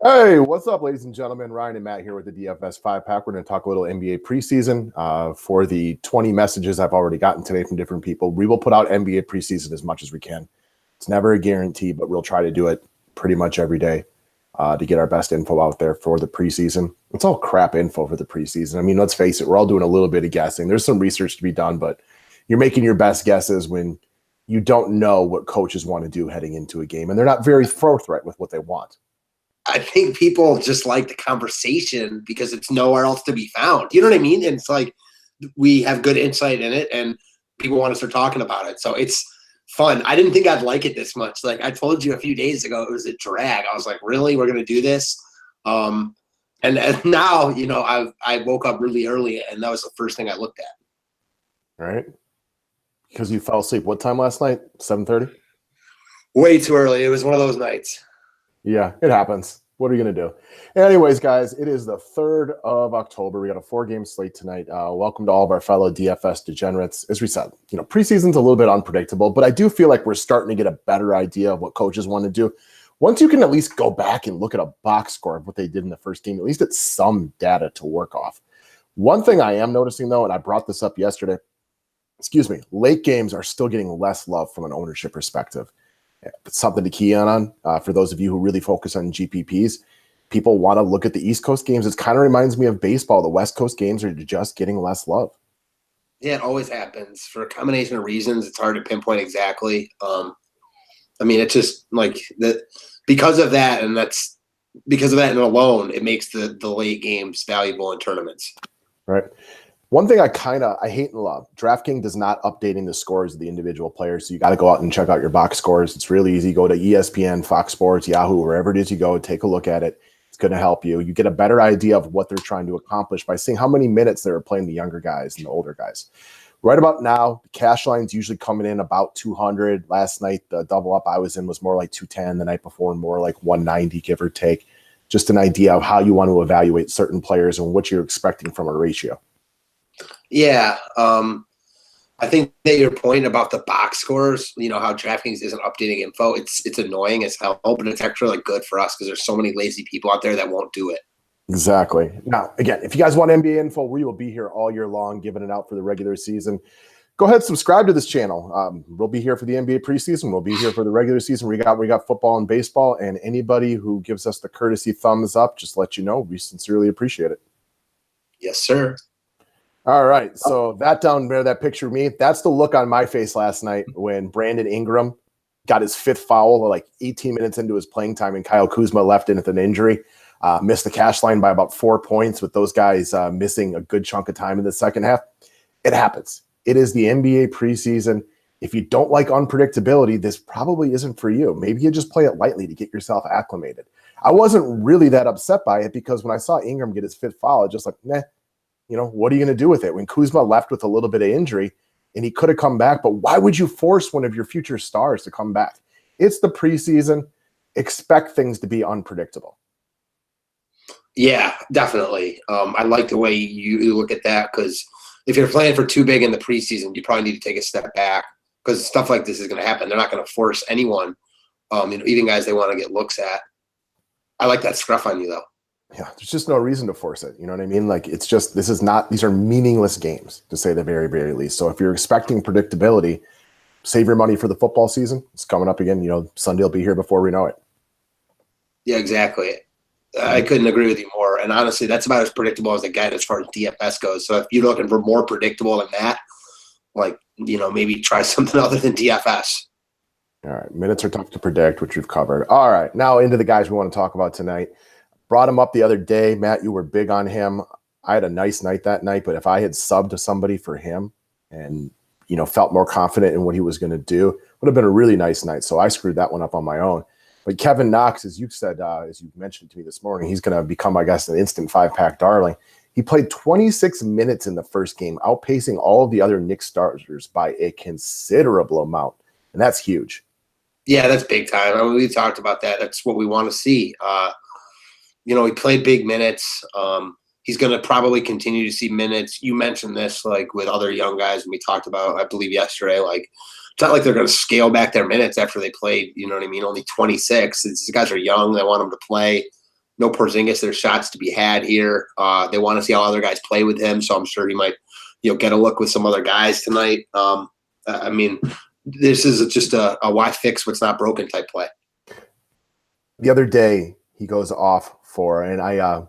Hey, what's up, ladies and gentlemen? Ryan and Matt here with the DFS 5-pack. We're going to talk a little NBA preseason. For the 20 messages I've already gotten today from different people, we will put out NBA preseason as much as we can. It's never a guarantee, but we'll try to do it pretty much every day to get our best info out there for the preseason. It's all crap info for the preseason. I mean, let's face it, we're all doing a little bit of guessing. There's some research to be done, but you're making your best guesses when you don't know what coaches want to do heading into a game, and they're not very forthright with what they want. I think people just like the conversation because it's nowhere else to be found. You know what I mean? And it's like we have good insight in it and people want to start talking about it. So it's fun. I didn't think I'd like it this much. Like I told you a few days ago, it was a drag. I was like, really? We're going to do this? And now, you know, I woke up really early and that was the first thing I looked at. All right. Because you fell asleep. What time last night? 7:30? Way too early. It was one of those nights. Yeah, it happens. What are you going to do? Anyways, guys, it is the 3rd of October. We got a 4-game slate tonight. Welcome to all of our fellow DFS degenerates. As we said, you know, preseason's a little bit unpredictable, but I do feel like we're starting to get a better idea of what coaches want to do. Once you can at least go back and look at a box score of what they did in the first game, at least it's some data to work off. One thing I am noticing, though, and I brought this up yesterday, late games are still getting less love from an ownership perspective. It's something to key on for those of you who really focus on GPPs. People want to look at the East Coast games. It kind of reminds me of baseball. The West Coast games are just getting less love. Yeah, it always happens for a combination of reasons. It's hard to pinpoint exactly. I mean, it's just like that because of that, and that's because of that and alone, it makes the late games valuable in tournaments. Right. One thing I hate and love, DraftKings does not updating the scores of the individual players. So you got to go out and check out your box scores. It's really easy. Go to ESPN, Fox Sports, Yahoo, wherever it is you go, take a look at it. It's going to help you. You get a better idea of what they're trying to accomplish by seeing how many minutes they're playing the younger guys and the older guys. Right about now, the cash line's usually coming in about 200. Last night, the double up I was in was more like 210. The night before, more like 190, give or take. Just an idea of how you want to evaluate certain players and what you're expecting from a ratio. Yeah, I think that your point about the box scores, you know, how DraftKings isn't updating info, it's annoying as hell, but it's actually like good for us because there's so many lazy people out there that won't do it. Exactly. Now, again, if you guys want NBA info, we will be here all year long giving it out for the regular season. Go ahead, subscribe to this channel. We'll be here for the NBA preseason. We'll be here for the regular season. We got football and baseball, and anybody who gives us the courtesy thumbs up, just let you know, we sincerely appreciate it. Yes, sir. All right, so that down there, that picture of me, that's the look on my face last night when Brandon Ingram got his 5th foul like 18 minutes into his playing time, and Kyle Kuzma left in with an injury, missed the cash line by about 4 points with those guys missing a good chunk of time in the second half. It happens. It is the NBA preseason. If you don't like unpredictability, this probably isn't for you. Maybe you just play it lightly to get yourself acclimated. I wasn't really that upset by it because when I saw Ingram get his 5th foul, I just like, meh. You know, what are you going to do with it? When Kuzma left with a little bit of injury and he could have come back, but why would you force one of your future stars to come back? It's the preseason. Expect things to be unpredictable. Yeah, definitely. I like the way you look at that because if you're playing for too big in the preseason, you probably need to take a step back because stuff like this is going to happen. They're not going to force anyone, you know, even guys they want to get looks at. I like that scruff on you, though. Yeah, there's just no reason to force it. You know what I mean? Like, it's just, these are meaningless games, to say the very, very least. So if you're expecting predictability, save your money for the football season. It's coming up again. You know, Sunday will be here before we know it. Yeah, exactly. I couldn't agree with you more. And honestly, that's about as predictable as it gets as far as DFS goes. So if you're looking for more predictable than that, like, you know, maybe try something other than DFS. All right. Minutes are tough to predict, which we've covered. All right. Now into the guys we want to talk about tonight. Brought him up the other day. Matt, you were big on him. I had a nice night that night, but if I had subbed to somebody for him and, you know, felt more confident in what he was going to do, it would have been a really nice night. So I screwed that one up on my own. But Kevin Knox, as you said, as you mentioned to me this morning, he's going to become, I guess, an instant 5-pack darling. He played 26 minutes in the first game, outpacing all of the other Knicks starters by a considerable amount. And that's huge. Yeah, that's big time. I mean, we talked about that. That's what we want to see. You know, he played big minutes. He's going to probably continue to see minutes. You mentioned this, like, with other young guys, and we talked about, I believe, yesterday, like, it's not like they're going to scale back their minutes after they played, you know what I mean, only 26. These guys are young. They want them to play. no Porzingis. There's shots to be had here. They want to see how other guys play with him, so I'm sure he might, get a look with some other guys tonight. I mean, this is just a why fix what's not broken type play. The other day, he goes off for, and I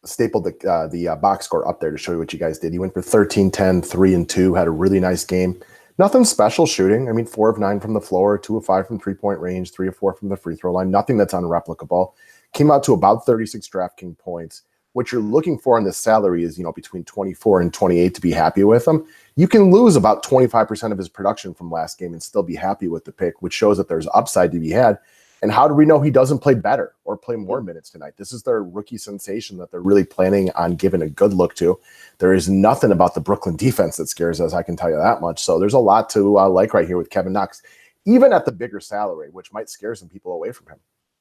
stapled the box score up there to show you what you guys did. He went for 13, 10, 3, and 2, had a really nice game. Nothing special shooting. I mean, 4 of 9 from the floor, 2 of 5 from three-point range, 3 of 4 from the free throw line. Nothing that's unreplicable. Came out to about 36 DraftKings points. What you're looking for in this salary is, between 24 and 28 to be happy with him. You can lose about 25% of his production from last game and still be happy with the pick, which shows that there's upside to be had. And how do we know he doesn't play better or play more minutes tonight? This is their rookie sensation that they're really planning on giving a good look to. There is nothing about the Brooklyn defense that scares us, I can tell you that much. So there's a lot to like right here with Kevin Knox, even at the bigger salary, which might scare some people away from him.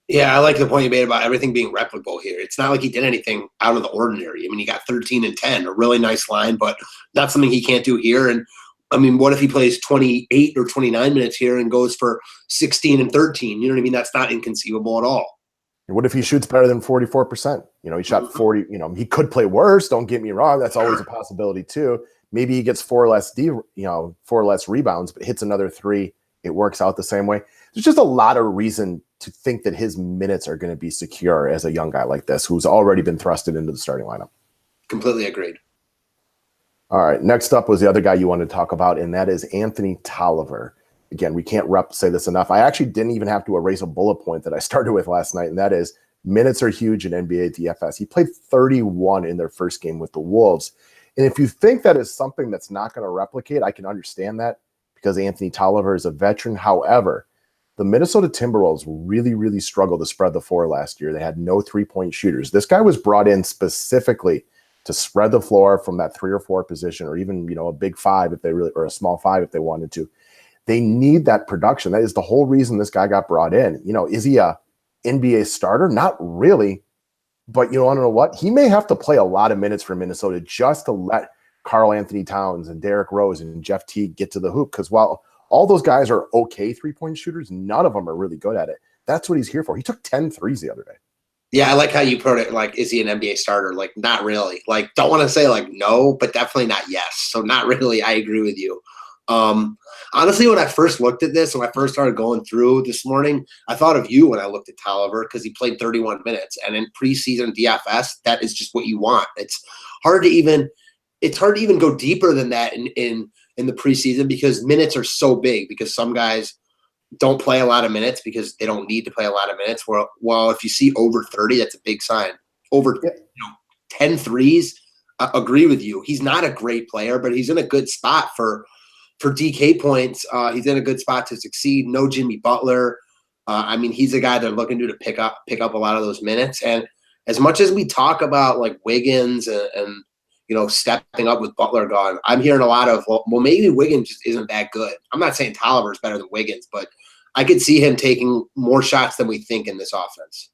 Yeah, I like the point you made about everything being replicable here. It's not like he did anything out of the ordinary. I mean, he got 13 and 10, a really nice line, but not something he can't do here. And I mean, what if he plays 28 or 29 minutes here and goes for 16 and 13? You know what I mean? That's not inconceivable at all. What if he shoots better than 44%? He shot 40, he could play worse. Don't get me wrong. That's always a possibility too. Maybe he gets 4 less rebounds, but hits another 3. It works out the same way. There's just a lot of reason to think that his minutes are going to be secure as a young guy like this, who's already been thrusted into the starting lineup. Completely agreed. All right. Next up was the other guy you wanted to talk about, and that is Anthony Tolliver. Again, we can't say this enough. I actually didn't even have to erase a bullet point that I started with last night, and that is minutes are huge in NBA DFS. He played 31 in their first game with the Wolves. And if you think that is something that's not going to replicate, I can understand that because Anthony Tolliver is a veteran. However, the Minnesota Timberwolves really, really struggled to spread the floor last year. They had no three-point shooters. This guy was brought in specifically to spread the floor from that 3 or 4 position, or even, a big 5 if they really, or a small 5 if they wanted to. They need that production. That is the whole reason this guy got brought in. Is he a NBA starter? Not really. But you want to know what? He may have to play a lot of minutes for Minnesota just to let Karl Anthony Towns and Derrick Rose and Jeff Teague get to the hoop. Because while all those guys are okay three-point shooters, none of them are really good at it. That's what he's here for. He took 10 threes the other day. Yeah, I like how you put it. Like, is he an NBA starter? Like, not really. Like, don't want to say like no, but definitely not yes. So not really. I agree with you. Honestly, when I first looked at this, when I first started going through this morning, I thought of you when I looked at Tolliver because he played 31 minutes. And in preseason DFS, that is just what you want. It's hard to even go deeper than that in the preseason because minutes are so big because some guys don't play a lot of minutes because they don't need to play a lot of minutes. Well, if you see over 30, that's a big sign. Over 10 threes, I agree with you. He's not a great player, but he's in a good spot for DK points. He's in a good spot to succeed. No Jimmy Butler. I mean, he's a guy they're looking to pick up a lot of those minutes. And as much as we talk about like Wiggins and stepping up with Butler gone, I'm hearing a lot of, well, maybe Wiggins just isn't that good. I'm not saying Tolliver is better than Wiggins, but I could see him taking more shots than we think in this offense.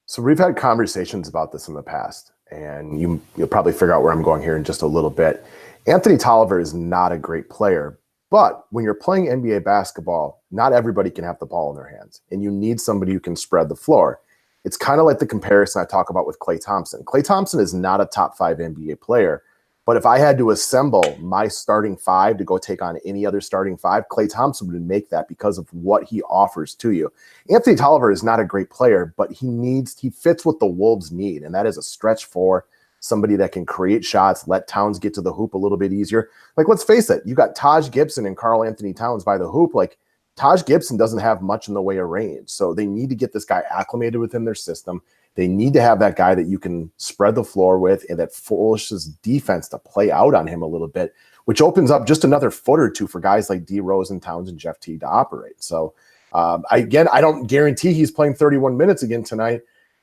So we've had conversations about this in the past, and you'll probably figure out where I'm going here in just a little bit. Anthony Tolliver is not a great player, but when you're playing NBA basketball, not everybody can have the ball in their hands, and you need somebody who can spread the floor. It's kind of like the comparison I talk about with Klay Thompson. Klay Thompson is not a top 5 NBA player, but if I had to assemble my starting 5 to go take on any other starting 5, Klay Thompson would make that because of what he offers to you. Anthony Tolliver is not a great player, but he fits what the Wolves need, and that is a stretch 4, somebody that can create shots, let Towns get to the hoop a little bit easier. Like, let's face it, you got Taj Gibson and Karl Anthony Towns by the hoop. Like, Taj Gibson doesn't have much in the way of range, so they need to get this guy acclimated within their system. They need to have that guy that you can spread the floor with and that forces defense to play out on him a little bit, which opens up just another foot or two for guys like D. Rose and Towns and Jeff Teague to operate. So, I don't guarantee he's playing 31 minutes again tonight,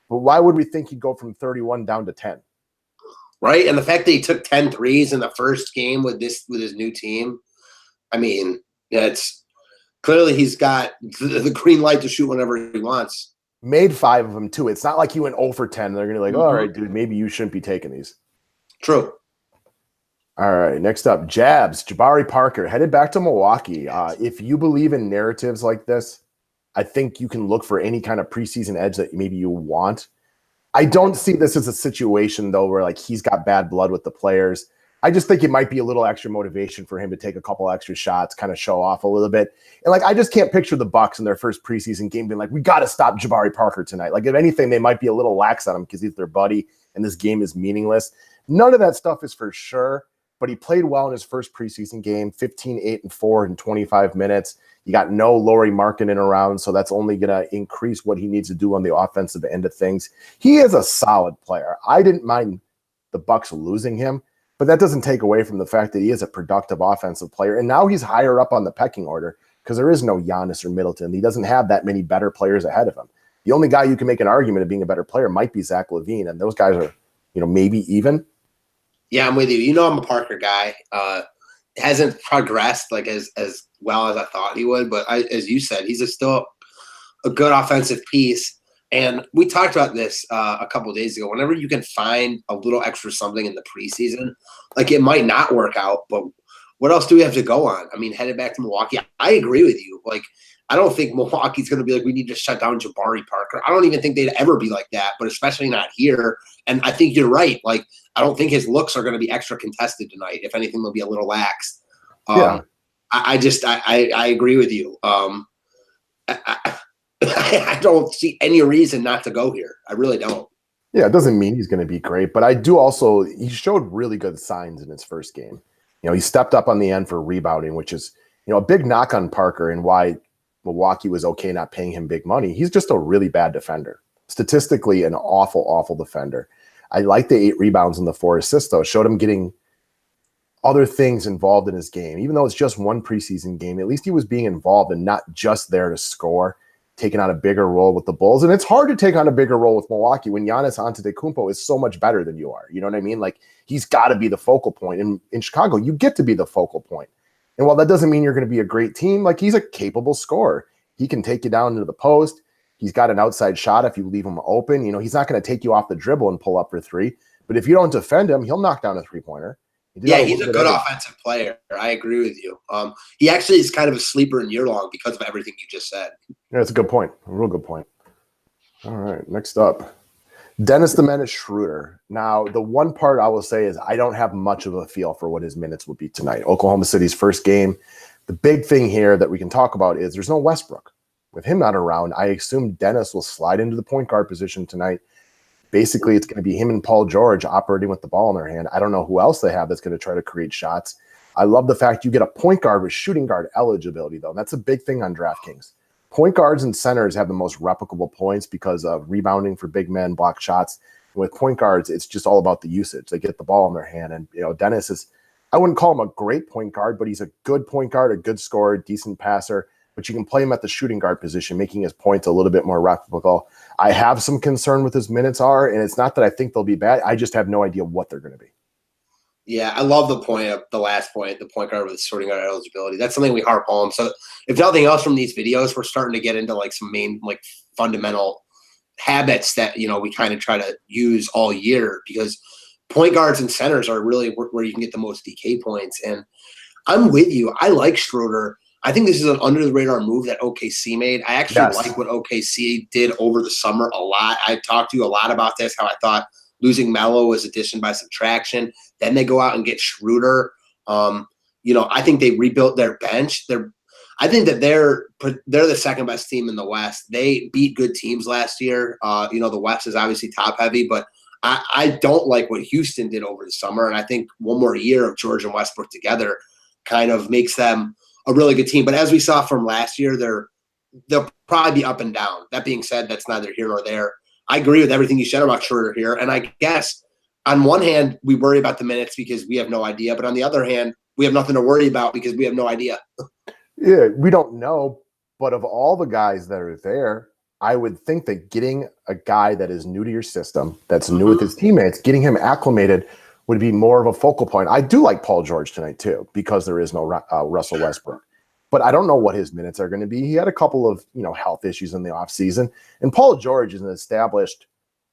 but why would we think he'd go from 31 down to 10? Right, and the fact that he took 10 threes in the first game with his new team, I mean, it's clearly he's got the green light to shoot whenever he wants. Made 5 of them, too. It's not like he went 0 for 10. They're going to be like, all right, dude, maybe you shouldn't be taking these. True. All right, next up, Jabari Parker, headed back to Milwaukee. If you believe in narratives like this, I think you can look for any kind of preseason edge that maybe you want. I don't see this as a situation, though, where like he's got bad blood with the players. I just think it might be a little extra motivation for him to take a couple extra shots, kind of show off a little bit. And like, I just can't picture the Bucks in their first preseason game being like, we got to stop Jabari Parker tonight. Like, if anything, they might be a little lax on him because he's their buddy and this game is meaningless. None of that stuff is for sure, but he played well in his first preseason game, 15, 8, and 4 in 25 minutes. You got no Lauri Markkanen around, so that's only going to increase what he needs to do on the offensive end of things. He is a solid player. I didn't mind the Bucks losing him, but that doesn't take away from the fact that he is a productive offensive player. And now he's higher up on the pecking order because there is no Giannis or Middleton. He doesn't have that many better players ahead of him. The only guy you can make an argument of being a better player might be Zach LaVine, and those guys are, maybe even. Yeah, I'm with you. You know, I'm a Parker guy. Hasn't progressed like as well as I thought he would, but as you said, he's still a good offensive piece. And we talked about this a couple of days ago. Whenever you can find a little extra something in the preseason, like it might not work out, but what else do we have to go on? I mean, headed back to Milwaukee, I agree with you. Like, I don't think Milwaukee's going to be like, we need to shut down Jabari Parker. I don't even think they'd ever be like that, but especially not here. And I think you're right. Like, I don't think his looks are going to be extra contested tonight. If anything, they'll be a little lax. Yeah. I agree with you. I don't see any reason not to go here. I really don't. Yeah, it doesn't mean he's going to be great, but I do also, he showed really good signs in his first game. He stepped up on the end for rebounding, which is, a big knock on Parker and why Milwaukee was okay not paying him big money. He's just a really bad defender. Statistically, an awful, awful defender. I like the 8 rebounds and the 4 assists, though. Showed him getting other things involved in his game. Even though it's just one preseason game, at least he was being involved and not just there to score, taking on a bigger role with the Bulls. And it's hard to take on a bigger role with Milwaukee when Giannis Antetokounmpo is so much better than you are. You know what I mean? Like, he's got to be the focal point. And in Chicago, you get to be the focal point. And while that doesn't mean you're going to be a great team, like, he's a capable scorer. He can take you down into the post. He's got an outside shot if you leave him open. He's not going to take you off the dribble and pull up for 3. But if you don't defend him, he'll knock down a 3-pointer. Yeah, he's a good offensive player. I agree with you. He actually is kind of a sleeper in year long because of everything you just said. Yeah, that's a good point. A real good point. All right, next up, Dennis the Menace Schroder. Now, the one part I will say is I don't have much of a feel for what his minutes would be tonight. Oklahoma City's first game. The big thing here that we can talk about is there's no Westbrook. With him not around, I assume Dennis will slide into the point guard position tonight. Basically, it's going to be him and Paul George operating with the ball in their hand. I don't know who else they have that's going to try to create shots. I love the fact you get a point guard with shooting guard eligibility, though. And that's a big thing on DraftKings. Point guards and centers have the most replicable points because of rebounding for big men, block shots. And with point guards, it's just all about the usage. They get the ball in their hand. And, Dennis is, I wouldn't call him a great point guard, but he's a good point guard, a good scorer, decent passer. But you can play him at the shooting guard position, making his points a little bit more replicable. I have some concern with his minutes are, and it's not that I think they'll be bad. I just have no idea what they're going to be. Yeah, I love the last point, the point guard with shooting guard eligibility. That's something we harp on. So if nothing else from these videos, we're starting to get into like some main, like fundamental habits that, we kind of try to use all year, because point guards and centers are really where you can get the most DK points. And I'm with you. I like Schroder. I think this is an under-the-radar move that OKC made. I actually like what OKC did over the summer a lot. I talked to you a lot about this, how I thought losing Melo was addition by subtraction. Then they go out and get Schroder. I think they rebuilt their bench. I think that they're the second best team in the West. They beat good teams last year. The West is obviously top-heavy, but I don't like what Houston did over the summer, and I think one more year of George and Westbrook together kind of makes them a really good team. But as we saw from last year, they'll probably be up and down. That being said, that's neither here nor there. I agree with everything you said about Schroder here. And I guess on one hand, we worry about the minutes because we have no idea. But on the other hand, we have nothing to worry about because we have no idea. Yeah, we don't know. But of all the guys that are there, I would think that getting a guy that is new to your system, that's new with his teammates, getting him acclimated would be more of a focal point. I do like Paul George tonight, too, because there is no Russell Westbrook. But I don't know what his minutes are going to be. He had a couple of health issues in the offseason. And Paul George is an established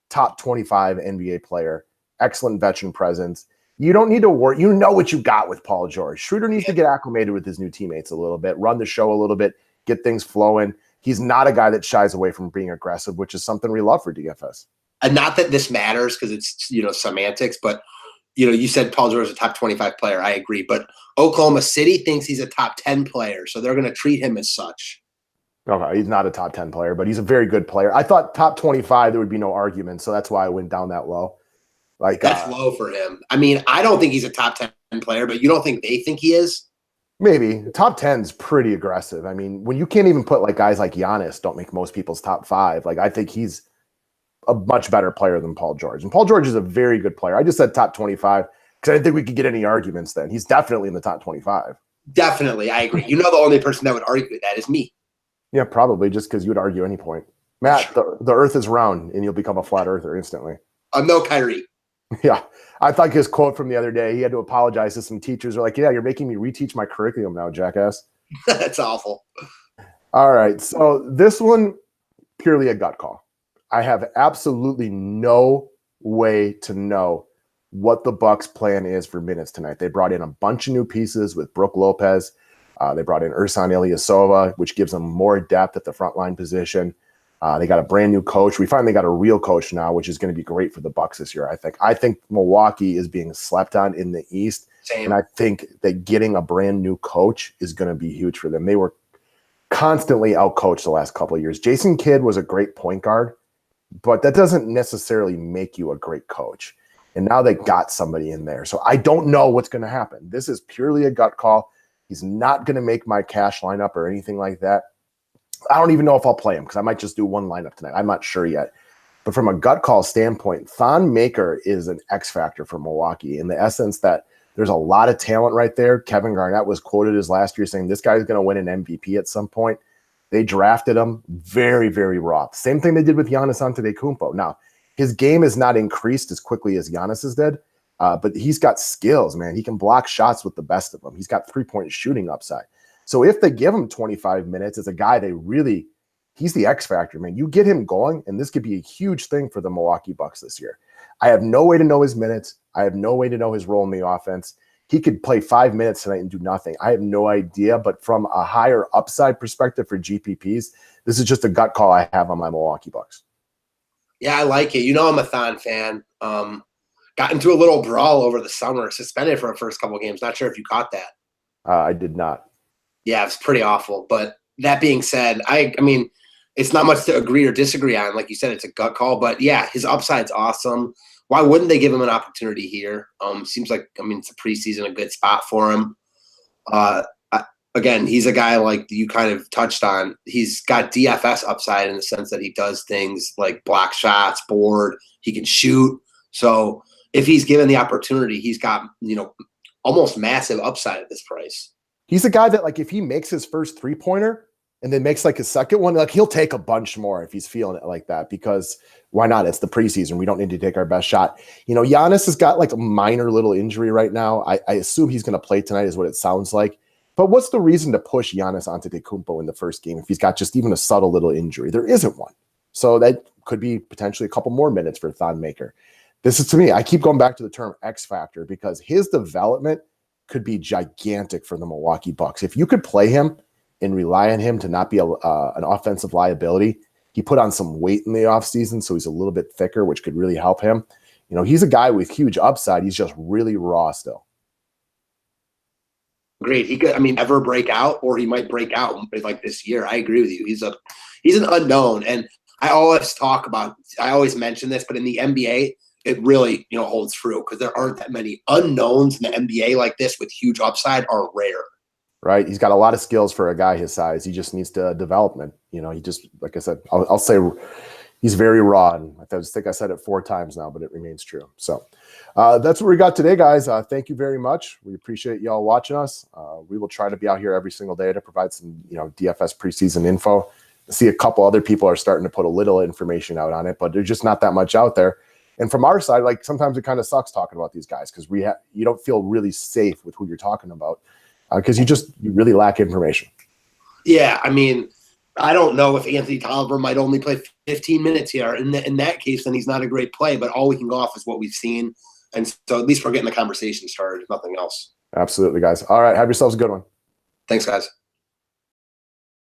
top 25 NBA player, excellent veteran presence. You don't need to worry. You know what you got with Paul George. Schroder needs to get acclimated with his new teammates a little bit, run the show a little bit, get things flowing. He's not a guy that shies away from being aggressive, which is something we love for DFS. and not that this matters because it's, semantics, but, you said Paul George is a top 25 player. I agree. But Oklahoma City thinks he's a top 10 player, so they're going to treat him as such. Okay, he's not a top 10 player, but he's a very good player. I thought top 25, there would be no argument, so that's why I went down that low. Like that's low for him. I mean, I don't think he's a top 10 player, but you don't think they think he is? Maybe. Top 10 is pretty aggressive. I mean, when you can't even put like guys like Giannis don't make most people's top 5, like I think he's a much better player than Paul George. And Paul George is a very good player. I just said top 25 because I didn't think we could get any arguments then. He's definitely in the top 25. Definitely. I agree. The only person that would argue with that is me. Yeah, probably just because you would argue any point. Matt, the earth is round and you'll become a flat earther instantly. I'm no Kyrie. Yeah. I thought his quote from the other day, he had to apologize to some teachers. They're like, yeah, you're making me reteach my curriculum now, jackass. That's awful. All right. So this one, purely a gut call. I have absolutely no way to know what the Bucks' plan is for minutes tonight. They brought in a bunch of new pieces with Brook Lopez. They brought in Ersan Ilyasova, which gives them more depth at the frontline position. They got a brand new coach. We finally got a real coach now, which is going to be great for the Bucks this year. I think Milwaukee is being slept on in the East. Same. And I think that getting a brand new coach is going to be huge for them. They were constantly outcoached the last couple of years. Jason Kidd was a great point guard, but that doesn't necessarily make you a great coach. And now they got somebody in there. So I don't know what's going to happen. This is purely a gut call. He's not going to make my cash lineup or anything like that. I don't even know if I'll play him because I might just do one lineup tonight. I'm not sure yet. But from a gut call standpoint, Thon Maker is an X factor for Milwaukee in the essence that there's a lot of talent right there. Kevin Garnett was quoted as last year saying this guy's going to win an MVP at some point. They drafted him very, very raw. Same thing they did with Giannis Antetokounmpo. Now, his game is not increased as quickly as Giannis's did, but he's got skills, man. He can block shots with the best of them. He's got three-point shooting upside. So if they give him 25 minutes as a guy he's the X factor, man. You get him going, and this could be a huge thing for the Milwaukee Bucks this year. I have no way to know his minutes. I have no way to know his role in the offense. He could play 5 minutes tonight and do nothing. I have no idea, but from a higher upside perspective for GPPs, this is just a gut call I have on my Milwaukee Bucks. Yeah, I like it. I'm a Thon fan. Got into a little brawl over the summer, suspended for the first couple of games. Not sure if you caught that. I did not. Yeah, it's pretty awful. But that being said, I mean, it's not much to agree or disagree on. Like you said, it's a gut call. But yeah, his upside's awesome. Why wouldn't they give him an opportunity here? Seems like, it's a preseason, a good spot for him. Again, he's a guy like you kind of touched on. He's got DFS upside in the sense that he does things like block shots, board. He can shoot. So if he's given the opportunity, he's got, almost massive upside at this price. He's a guy that, like, if he makes his first three-pointer and then makes, like, his second one, like, he'll take a bunch more if he's feeling it like that because why not? It's the preseason. We don't need to take our best shot. Giannis has got, like, a minor little injury right now. I assume he's going to play tonight is what it sounds like. But what's the reason to push Giannis Antetokounmpo in the first game if he's got just even a subtle little injury? There isn't one. So that could be potentially a couple more minutes for Thon Maker. This is, to me, I keep going back to the term X factor because his development could be gigantic for the Milwaukee Bucks. If you could play him and rely on him to not be an offensive liability, he put on some weight in the offseason, so he's a little bit thicker, which could really help him. He's a guy with huge upside. He's just really raw still. Great. He could, ever break out, or he might break out like this year. I agree with you. He's an unknown. And I always mention this, but in the NBA, it really, holds true because there aren't that many unknowns in the NBA like this with huge upside are rare. Right. He's got a lot of skills for a guy his size. He just needs to development. He just, like I said, I'll say he's very raw. And I think I said it 4 times now, but it remains true. So that's what we got today, guys. Thank you very much. We appreciate y'all watching us. We will try to be out here every single day to provide some, DFS preseason info. I see a couple other people are starting to put a little information out on it, but there's just not that much out there. And from our side, like sometimes it kind of sucks talking about these guys because you don't feel really safe with who you're talking about because you really lack information. Yeah, I don't know if Anthony Tolliver might only play 15 minutes here. In that case, then he's not a great play, but all we can go off is what we've seen. And so at least we're getting the conversation started, if nothing else. Absolutely, guys. All right, have yourselves a good one. Thanks, guys.